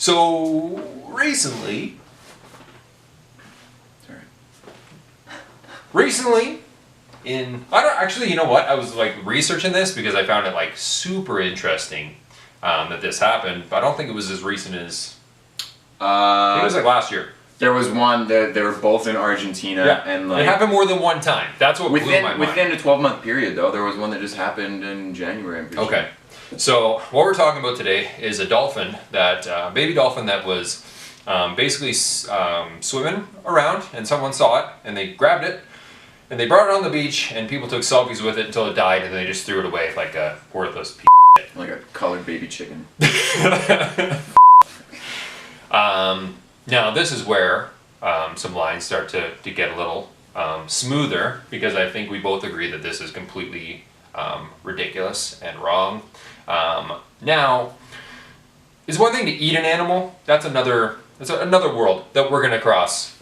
So recently, you know what? I was like researching this because I found it like super interesting that this happened, but I don't think it was as recent as. I think it was like last year. There was one that they were both in Argentina, and like it happened more than one time. That's what blew my mind. Within a 12-month period, though, there was one that just happened in January. I'm pretty sure. So what we're talking about today is a dolphin that baby dolphin that was basically swimming around, and someone saw it, and they grabbed it, and they brought it on the beach, and people took selfies with it until it died, and they just threw it away like a worthless piece of shit. Like a colored baby chicken. Now this is where some lines start to get a little smoother, because I think we both agree that this is completely ridiculous and wrong. Now, it's one thing to eat an animal. That's another world that we're gonna cross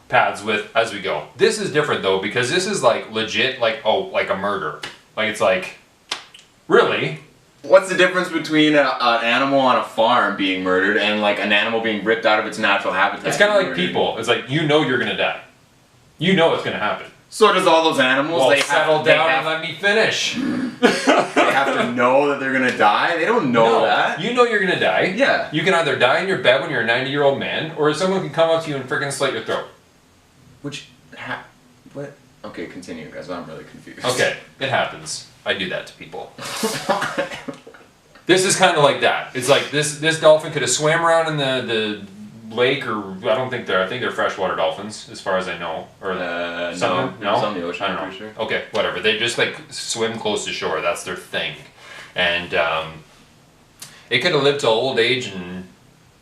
paths with as we go. This is different though, because this is like legit, like a murder. Like it's like, really? What's the difference between an animal on a farm being murdered and like an animal being ripped out of its natural habitat? It's kind of like people. It's like, you know you're gonna die. You know it's gonna happen. So does all those animals. Well, settle down and let me finish. They have to know that they're gonna die? They don't know that. You know you're gonna die. Yeah. You can either die in your bed when you're a 90-year-old man, or someone can come up to you and freaking slit your throat. What? Okay, continue, guys. I'm really confused. Okay, it happens. I do that to people. This is kind of like that. It's like this dolphin could have swam around in the lake, or I think they're freshwater dolphins, as far as I know. Or no, it's on the ocean. I don't know. Sure. Okay, whatever. They just like swim close to shore. That's their thing, and it could have lived till old age and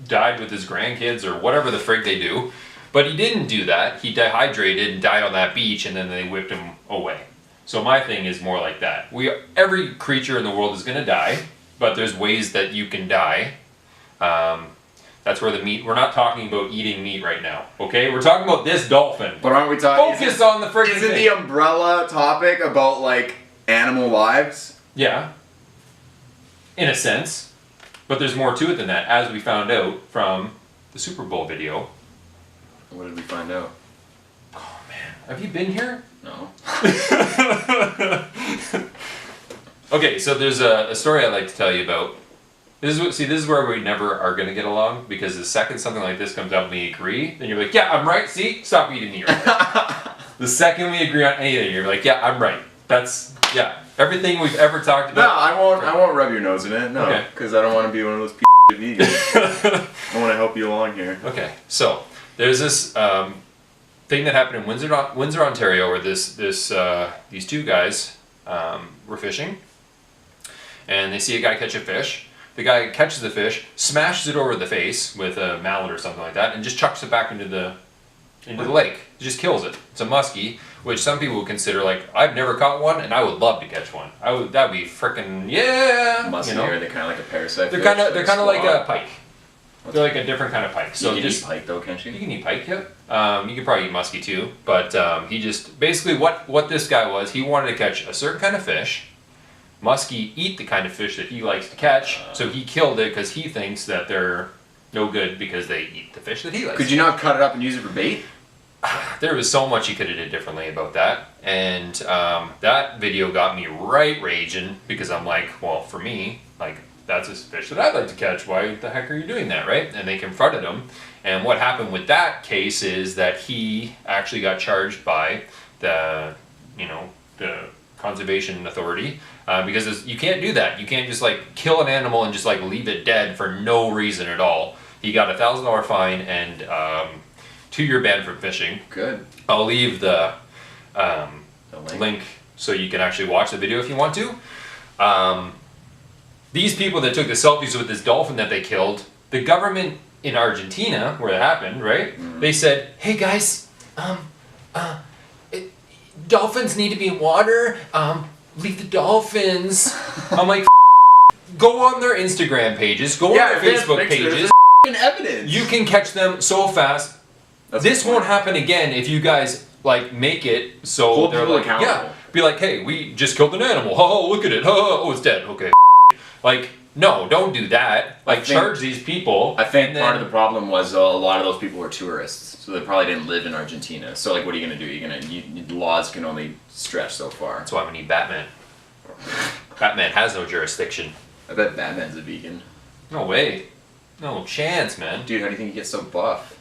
died with his grandkids or whatever the frig they do. But he didn't do that. He dehydrated and died on that beach, and then they whipped him away. So my thing is more like that. Every creature in the world is going to die, but there's ways that you can die. That's where the meat. We're not talking about eating meat right now, okay? We're talking about this dolphin. But aren't we talking? Focus on the friggin' thing. Isn't the umbrella topic about like animal lives? Yeah, in a sense, but there's more to it than that, as we found out from the Super Bowl video. What did we find out? Oh man, have you been here? No. Okay, so there's a story I'd like to tell you about. This is where we never are going to get along, because the second something like this comes out and we agree, then you're like, yeah, I'm right, see? Stop eating meat right there. The second we agree on anything, you're like, yeah, I'm right. That's, yeah, everything we've ever talked about. No, I won't rub your nose in it, no, because I don't want to be one of those vegans. I want to help you along here. Okay, so there's this thing that happened in Windsor, Ontario, where these two guys were fishing, and they see a guy catch a fish. The guy catches the fish, smashes it over the face with a mallet or something like that, and just chucks it back into the lake. It just kills it. It's a muskie, which some people would consider like, I've never caught one, and I would love to catch one. That'd be frickin' yeah. Muskie, you know? Are they kind of like a parasite? They're kind of like a pike. They're like a different kind of pike. So you can eat pike though, can't you? You can eat pike, yeah. You can probably eat muskie too, but he just basically what this guy was. He wanted to catch a certain kind of fish. Muskie eat the kind of fish that he likes to catch, so he killed it because he thinks that they're no good because they eat the fish that he likes. Could you not cut it up and use it for bait? There was so much he could have did differently about that, and that video got me right raging, because I'm like, well, for me, like, that's a fish that I'd like to catch. Why the heck are you doing that, right? And they confronted him, and what happened with that case is that he actually got charged by the Conservation Authority, because you can't do that. You can't just like kill an animal and just like leave it dead for no reason at all. He got a $1,000 fine and 2-year ban from fishing. Good. I'll leave the link so you can actually watch the video if you want to. These people that took the selfies with this dolphin that they killed, the government in Argentina, where it happened, right? Mm. They said, hey guys, dolphins need to be in water, leave the dolphins. I'm like, go on their Instagram pages, go on their Facebook pages. There's evidence. You can catch them so fast. This won't happen again if you guys like make it so hold they're like, yeah, be like, hey, we just killed an animal. Oh, look at it. Oh, it's dead. Okay. Like, No, don't do that. Like, think- charge these people. I think and part of then- the problem was a lot of those people were tourists, so they probably didn't live in Argentina. So like, what are you gonna do? Laws can only stretch so far. That's why we need Batman. Batman has no jurisdiction. I bet Batman's a vegan. No way. No chance, man. Dude, how do you think he gets so buff?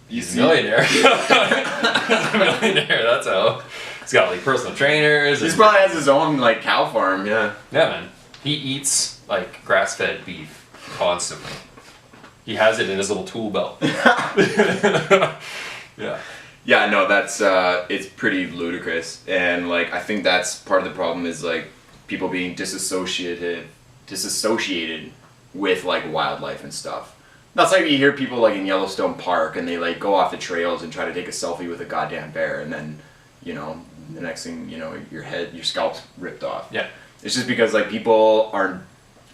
He's a millionaire. He's a millionaire, that's how. He's got like personal trainers. He and- probably has his own like cow farm. Yeah. Yeah, man. He eats like grass-fed beef constantly. He has it in his little tool belt. Yeah. Yeah, no, that's it's pretty ludicrous, and like I think that's part of the problem is like people being disassociated with like wildlife and stuff. That's like you hear people like in Yellowstone Park and they like go off the trails and try to take a selfie with a goddamn bear, and then you know the next thing you know your scalp's ripped off. Yeah. It's just because like people aren't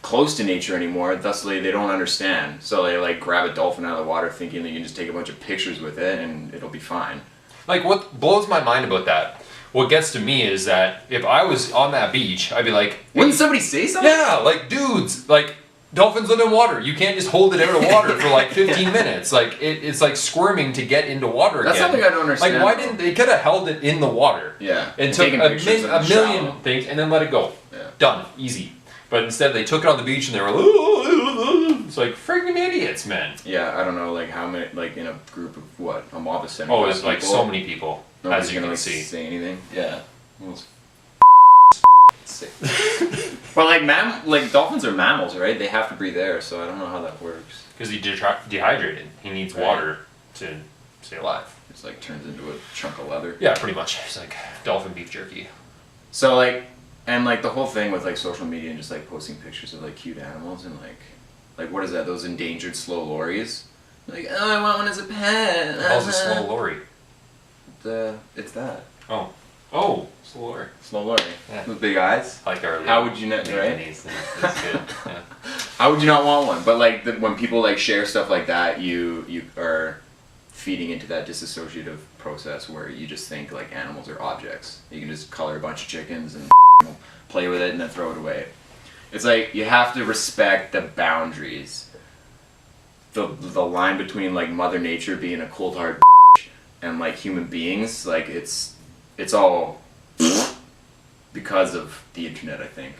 close to nature anymore, thusly they don't understand. So they like grab a dolphin out of the water thinking that you can just take a bunch of pictures with it and it'll be fine. Like, what blows my mind about that, what gets to me is that if I was on that beach, I'd be like, Wouldn't somebody say something? yeah, like, dudes, like, dolphins live in water. You can't just hold it out of water for like 15 minutes. Like, it's like squirming to get into water That's again. something I don't understand. Like, why didn't they could have held it in the water? Yeah. And took Taking a pictures of million the shallow. things and then let it go. Yeah. Done. Easy. But instead they took it on the beach and they were like, "Ooh." It's like friggin' idiots, man. Yeah, I don't know, like how many, like in a group of what, a mob of 75 Oh, it's like people, so many people, nobody's as you gonna can like see. say anything. Yeah. Almost sick. But like dolphins are mammals, right? They have to breathe air, so I don't know how that works. Because he's dehydrated. He needs Right. water to stay alive. It's like turns into a chunk of leather. Yeah, pretty much. It's like dolphin beef jerky. So like, and like the whole thing with like social media and just like posting pictures of like cute animals and like what is that? Those endangered slow lories. Like, oh, I want one as a pet. How's a slow lorry? It's that Oh, slow lorry. slow lorry. Yeah. With big eyes. I like our How would you not? little Right? minis. That's good. Yeah. How would you not want one? But like when people like share stuff like that, you are feeding into that disassociative process where you just think like animals are objects. You can just color a bunch of chickens and play with it and then throw it away. It's like you have to respect the boundaries. The line between like Mother Nature being a cold hard and like human beings, like it's all because of the internet, I think.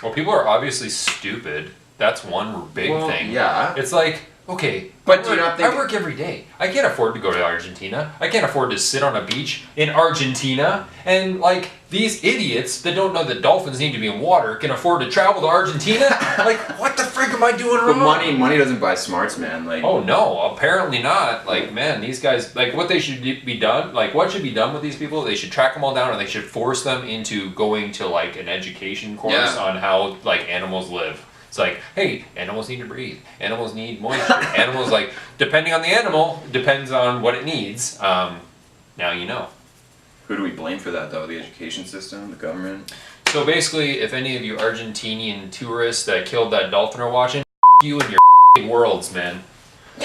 Well, people are obviously stupid. That's one big thing. Yeah. It's like, okay, But do you not think- I work every day. I can't afford to go to Argentina. I can't afford to sit on a beach in Argentina. And like these idiots that don't know that dolphins need to be in water can afford to travel to Argentina. Like, what the frick am I doing But wrong? money doesn't buy smarts, man. Like Oh no, apparently not. Like, man, these guys, like what they should be done, like what should be done with these people, they should track them all down and they should force them into going to like an education course Yeah. on how like animals live. It's like, hey, animals need to breathe. Animals need moisture. Animals, like, depending on the animal, depends on what it needs. Now you know. Who do we blame for that though? The education system, the government? So basically, if any of you Argentinian tourists that killed that dolphin are watching, you and your worlds, man.